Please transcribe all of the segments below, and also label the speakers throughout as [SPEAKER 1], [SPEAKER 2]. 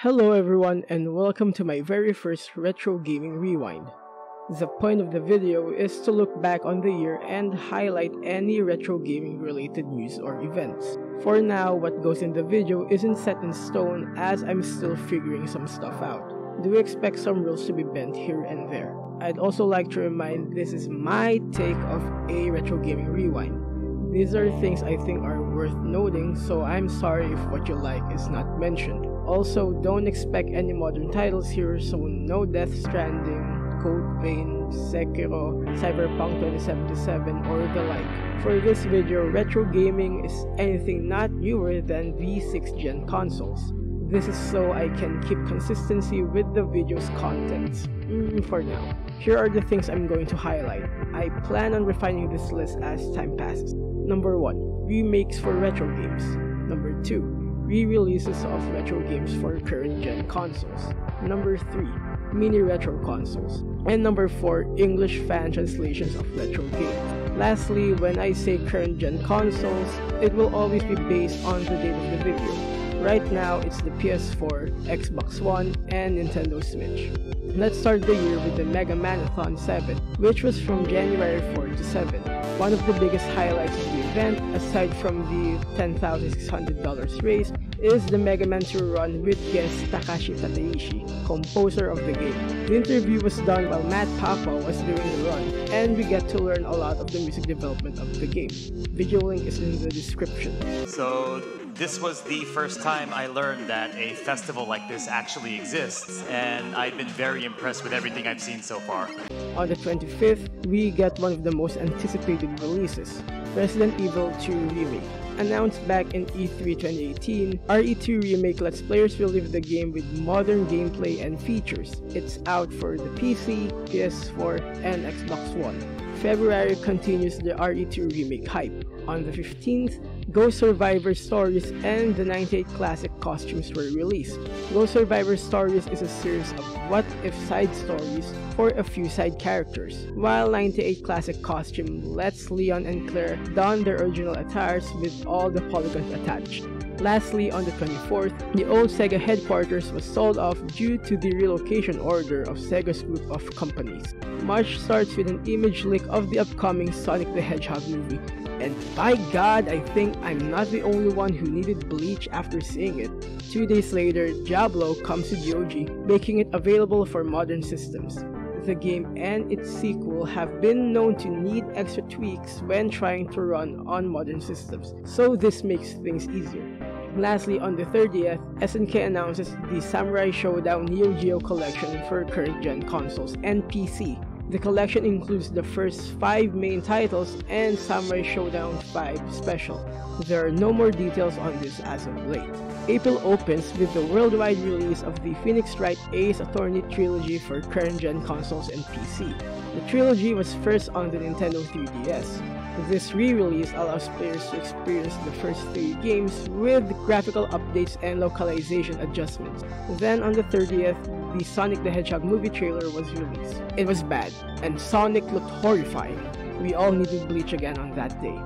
[SPEAKER 1] Hello everyone and welcome to my very first Retro Gaming Rewind. The point of the video is to look back on the year and highlight any retro gaming related news or events. For now, what goes in the video isn't set in stone as I'm still figuring some stuff out. Do expect some rules to be bent here and there. I'd also like to remind this is my take of a Retro Gaming Rewind. These are things I think are worth noting, so I'm sorry if what you like is not mentioned. Also, don't expect any modern titles here, so no Death Stranding, Code Vein, Sekiro, Cyberpunk 2077, or the like. For this video, retro gaming is anything not newer than the 6th gen consoles. This is so I can keep consistency with the video's contents. For now, here are the things I'm going to highlight. I plan on refining this list as time passes. Number 1. Remakes for retro games. Number 2. Re-releases of retro games for current gen consoles. Number 3. Mini retro consoles. And number 4. English fan translations of retro games. Lastly, when I say current gen consoles, it will always be based on the date of the video. Right now, it's the PS4, Xbox One, and Nintendo Switch. Let's start the year with the Mega Man-a-thon 7, which was from January 4 to 7. One of the biggest highlights of the event, aside from the $10,600 raise, is the Mega Man 2 run with guest Takashi Tateishi, composer of the game. The interview was done while Matt Papa was doing the run, and we get to learn a lot of the music development of the game. Video link is in the description.
[SPEAKER 2] So this was the first time I learned that a festival like this actually exists, and I've been very impressed with everything I've seen so far.
[SPEAKER 1] On the 25th, we get one of the most anticipated releases, Resident Evil 2 Remake. Announced back in E3 2018, RE2 Remake lets players relive the game with modern gameplay and features. It's out for the PC, PS4, and Xbox One. February continues the RE2 Remake hype. On the 15th, Ghost Survivor Stories and the 98 Classic costumes were released. Ghost Survivor Stories is a series of what-if side stories for a few side characters, while 98 Classic costume lets Leon and Claire don their original attires with all the polygons attached. Lastly, on the 24th, the old Sega headquarters was sold off due to the relocation order of Sega's group of companies. March starts with an image leak of the upcoming Sonic the Hedgehog movie, and by God, I think I'm not the only one who needed Bleach after seeing it. 2 days later, Diablo comes to GOG, making it available for modern systems. The game and its sequel have been known to need extra tweaks when trying to run on modern systems, so this makes things easier. Lastly, on the 30th, SNK announces the Samurai Showdown Neo Geo collection for current-gen consoles and PC. The collection includes the first 5 main titles and Samurai Showdown 5 Special. There are no more details on this as of late. April opens with the worldwide release of the Phoenix Wright Ace Attorney trilogy for current-gen consoles and PC. The trilogy was first on the Nintendo 3DS. This re-release allows players to experience the first 3 games with graphical updates and localization adjustments. Then on the 30th, the Sonic the Hedgehog movie trailer was released. It was bad, and Sonic looked horrifying. We all needed Bleach again on that day.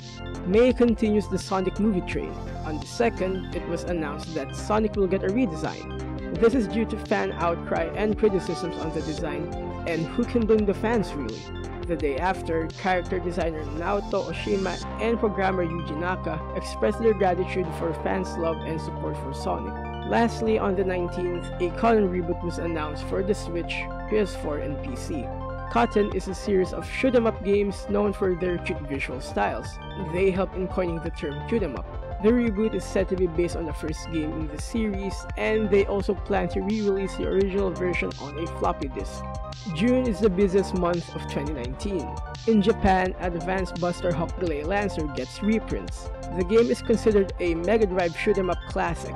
[SPEAKER 1] May continues the Sonic movie train. On the 2nd, it was announced that Sonic will get a redesign. This is due to fan outcry and criticisms on the design, and who can blame the fans really? The day after, character designer Naoto Oshima and programmer Yuji Naka expressed their gratitude for fans' love and support for Sonic. Lastly, on the 19th, a Cotton reboot was announced for the Switch, PS4, and PC. Cotton is a series of shoot-'em-up games known for their cute visual styles. They help in coining the term shoot-'em-up. The reboot is said to be based on the first game in the series, and they also plan to re-release the original version on a floppy disk. June is the busiest month of 2019. In Japan, Advanced Buster Hawk Delay Lancer gets reprints. The game is considered a Mega Drive shoot-'em-up classic.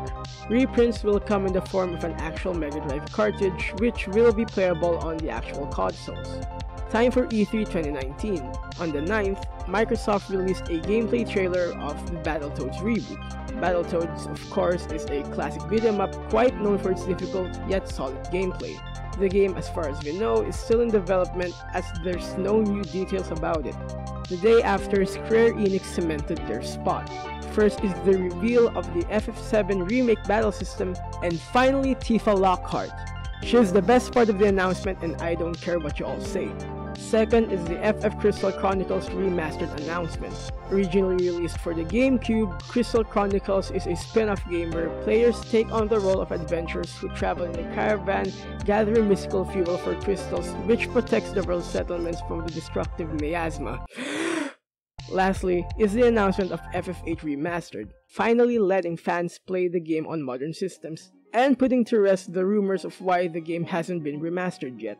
[SPEAKER 1] Reprints will come in the form of an actual Mega Drive cartridge, which will be playable on the actual consoles. Time for E3 2019. On the 9th, Microsoft released a gameplay trailer of the Battletoads reboot. Battletoads, of course, is a classic beat-'em-up quite known for its difficult yet solid gameplay. The game, as far as we know, is still in development as there's no new details about it. The day after, Square Enix cemented their spot. first is the reveal of the FF7 Remake battle system, and finally Tifa Lockhart. She's the best part of the announcement and I don't care what you all say. Second is the FF Crystal Chronicles Remastered announcement. Originally released for the GameCube, Crystal Chronicles is a spin-off game where players take on the role of adventurers who travel in a caravan, gathering mystical fuel for crystals, which protects the world's settlements from the destructive miasma. Lastly is the announcement of FF8 Remastered, finally letting fans play the game on modern systems, and putting to rest the rumors of why the game hasn't been remastered yet.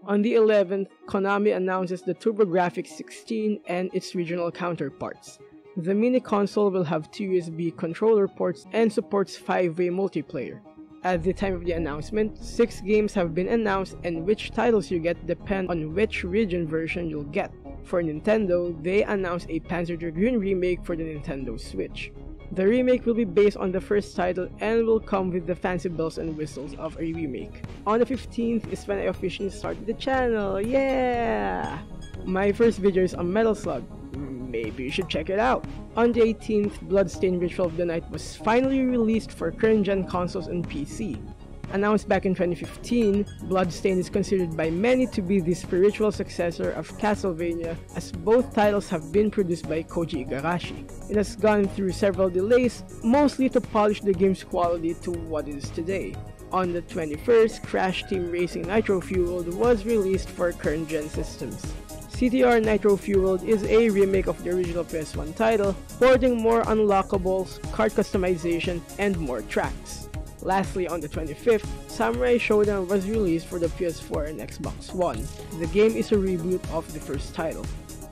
[SPEAKER 1] On the 11th, Konami announces the TurboGrafx-16 and its regional counterparts. The mini console will have 2 USB controller ports and supports 5-way multiplayer. At the time of the announcement, 6 games have been announced, and which titles you get depend on which region version you'll get. For Nintendo, they announced a Panzer Dragoon remake for the Nintendo Switch. The remake will be based on the first title and will come with the fancy bells and whistles of a remake. On the 15th is when I officially started the channel, yeah! My first video is on Metal Slug, maybe you should check it out. On the 18th, Bloodstained Ritual of the Night was finally released for current-gen consoles and PC. Announced back in 2015, Bloodstained is considered by many to be the spiritual successor of Castlevania, as both titles have been produced by Koji Igarashi. It has gone through several delays, mostly to polish the game's quality to what it is today. On the 21st, Crash Team Racing Nitro Fueled was released for current-gen systems. CTR Nitro Fueled is a remake of the original PS1 title, porting more unlockables, card customization, and more tracks. Lastly, on the 25th, Samurai Shodown was released for the PS4 and Xbox One. The game is a reboot of the first title.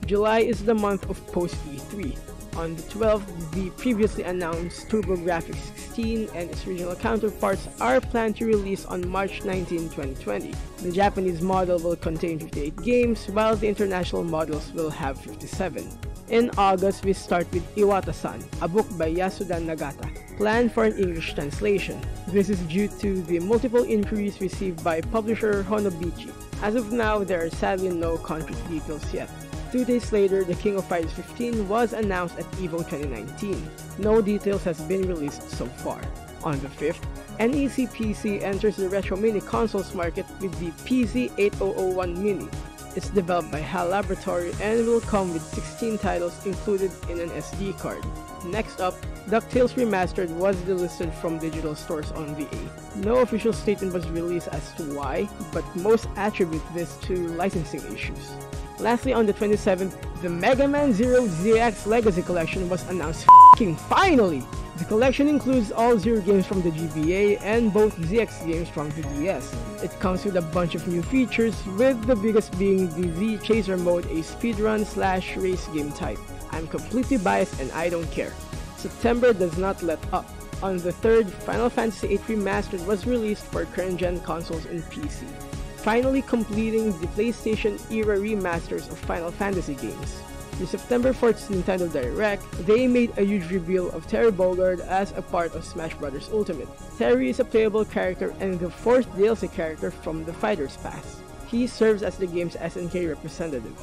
[SPEAKER 1] July is the month of post-E3. On the 12th, the previously announced TurboGrafx-16 and its regional counterparts are planned to release on March 19, 2020. The Japanese model will contain 58 games, while the international models will have 57. In August, we start with Iwata-san, a book by Yasuda Nagata, planned for an English translation. This is due to the multiple inquiries received by publisher Honobichi. As of now, there are sadly no concrete details yet. 2 days later, The King of Fighters 15 was announced at EVO 2019. No details has been released so far. On the 5th, NEC PC enters the retro mini consoles market with the PC8001 Mini. It's developed by HAL Laboratory and will come with 16 titles included in an SD card. Next up, DuckTales Remastered was delisted from digital stores on the 8th. No official statement was released as to why, but most attribute this to licensing issues. Lastly, on the 27th, the Mega Man Zero ZX Legacy Collection was announced finally! The collection includes all Zero games from the GBA and both ZX games from the DS. It comes with a bunch of new features, with the biggest being the Z Chaser mode, a speedrun/race game type. I'm completely biased and I don't care. September does not let up. On the 3rd, Final Fantasy VIII Remastered was released for current-gen consoles and PC, finally completing the PlayStation-era remasters of Final Fantasy games. The September 4th Nintendo Direct, they made a huge reveal of Terry Bogard as a part of Smash Bros. Ultimate. Terry is a playable character and the 4th DLC character from the Fighter's Pass. He serves as the game's SNK representative.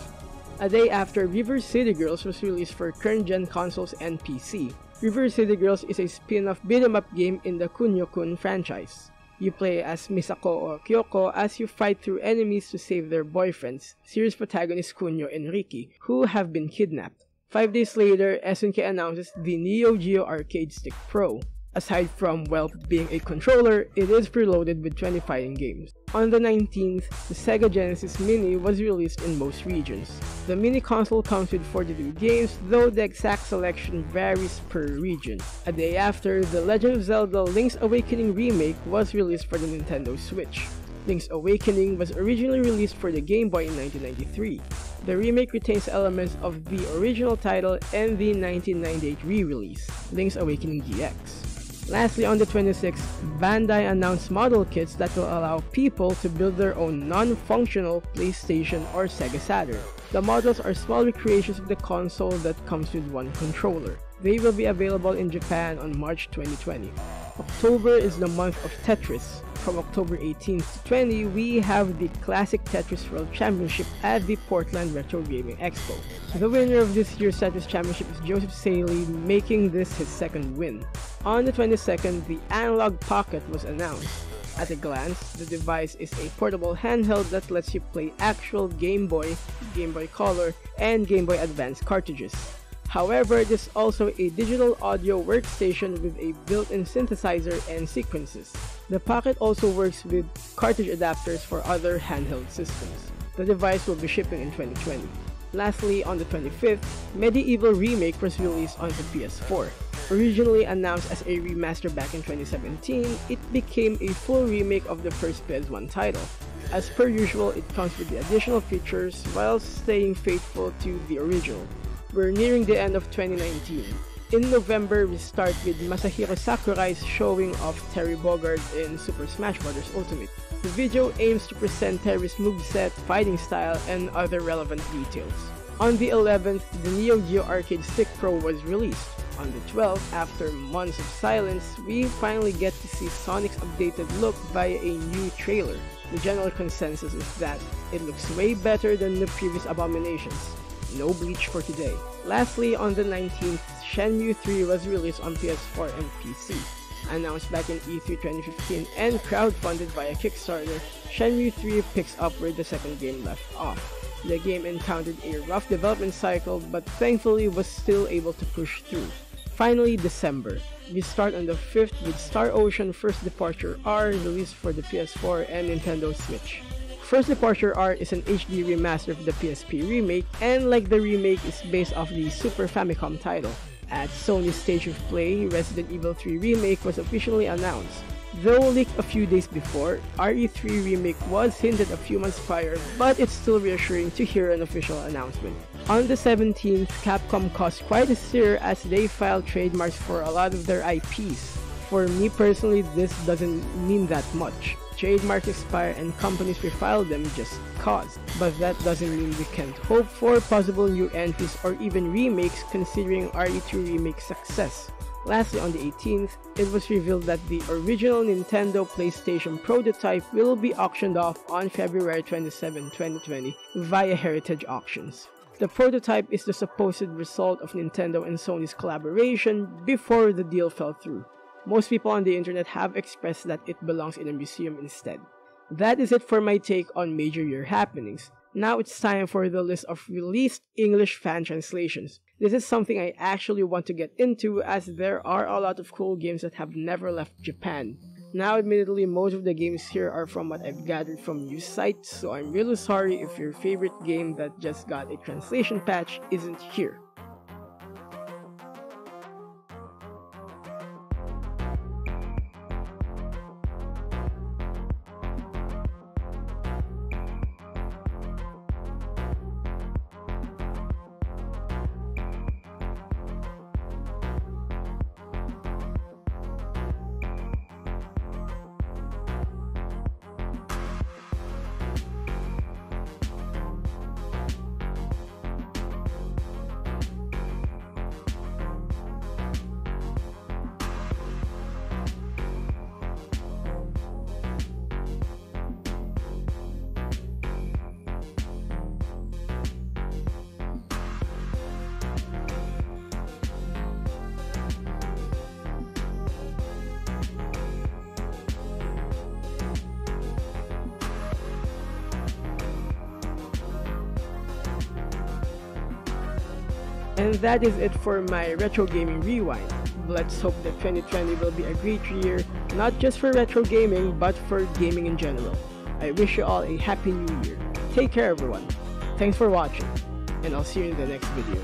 [SPEAKER 1] A day after, River City Girls was released for current-gen consoles and PC. River City Girls is a spin-off beat-em-up game in the Kunio-kun franchise. You play as Misako or Kyoko as you fight through enemies to save their boyfriends, series protagonists Kunio and Riki, who have been kidnapped. 5 days later, SNK announces the Neo Geo Arcade Stick Pro. Aside from, well, being a controller, it is preloaded with 20 fighting games. On the 19th, the Sega Genesis Mini was released in most regions. The mini console comes with 42 games, though the exact selection varies per region. A day after, The Legend of Zelda Link's Awakening Remake was released for the Nintendo Switch. Link's Awakening was originally released for the Game Boy in 1993. The remake retains elements of the original title and the 1998 re-release, Link's Awakening GX. Lastly, on the 26th, Bandai announced model kits that will allow people to build their own non-functional PlayStation or Sega Saturn. The models are small recreations of the console that comes with one controller. They will be available in Japan on March 2020. October is the month of Tetris. From October 18th to 20, we have the Classic Tetris World Championship at the Portland Retro Gaming Expo. The winner of this year's Tetris Championship is Joseph Saley, making this his second win. On the 22nd, the Analog Pocket was announced. At a glance, the device is a portable handheld that lets you play actual Game Boy, Game Boy Color, and Game Boy Advance cartridges. However, it is also a digital audio workstation with a built-in synthesizer and sequences. The Pocket also works with cartridge adapters for other handheld systems. The device will be shipping in 2020. Lastly, on the 25th, Medieval Remake was released on the PS4. Originally announced as a remaster back in 2017, it became a full remake of the first PS1 title. As per usual, it comes with the additional features while staying faithful to the original. We're nearing the end of 2019. In November, we start with Masahiro Sakurai's showing of Terry Bogard in Super Smash Bros. Ultimate. The video aims to present Terry's moveset, fighting style, and other relevant details. On the 11th, the Neo Geo Arcade Stick Pro was released. On the 12th, after months of silence, we finally get to see Sonic's updated look via a new trailer. The general consensus is that it looks way better than the previous abominations. No Bleach for today. Lastly, on the 19th, Shenmue 3 was released on PS4 and PC. Announced back in E3 2015 and crowdfunded via Kickstarter, Shenmue 3 picks up where the second game left off. The game encountered a rough development cycle, but thankfully was still able to push through. Finally, December. We start on the 5th with Star Ocean First Departure R, released for the PS4 and Nintendo Switch. First Departure R is an HD remaster of the PSP remake, and like the remake, is based off the Super Famicom title. At Sony's Stage of Play, Resident Evil 3 Remake was officially announced. Though leaked a few days before, RE3 Remake was hinted a few months prior, but it's still reassuring to hear an official announcement. On the 17th, Capcom caused quite a stir as they filed trademarks for a lot of their IPs. For me personally, this doesn't mean that much. Trademarks expire and companies refile them just cause, but that doesn't mean we can't hope for possible new entries or even remakes considering RE2 Remake's success. Lastly, on the 18th, it was revealed that the original Nintendo PlayStation prototype will be auctioned off on February 27, 2020 via Heritage Auctions. The prototype is the supposed result of Nintendo and Sony's collaboration before the deal fell through. Most people on the internet have expressed that it belongs in a museum instead. That is it for my take on major year happenings. Now it's time for the list of released English fan translations. This is something I actually want to get into as there are a lot of cool games that have never left Japan. Now admittedly, most of the games here are from what I've gathered from news sites, so I'm really sorry if your favorite game that just got a translation patch isn't here. And that is it for my Retro Gaming Rewind. Let's hope that 2020 will be a great year, not just for retro gaming, but for gaming in general. I wish you all a happy new year. Take care everyone. Thanks for watching, and I'll see you in the next video.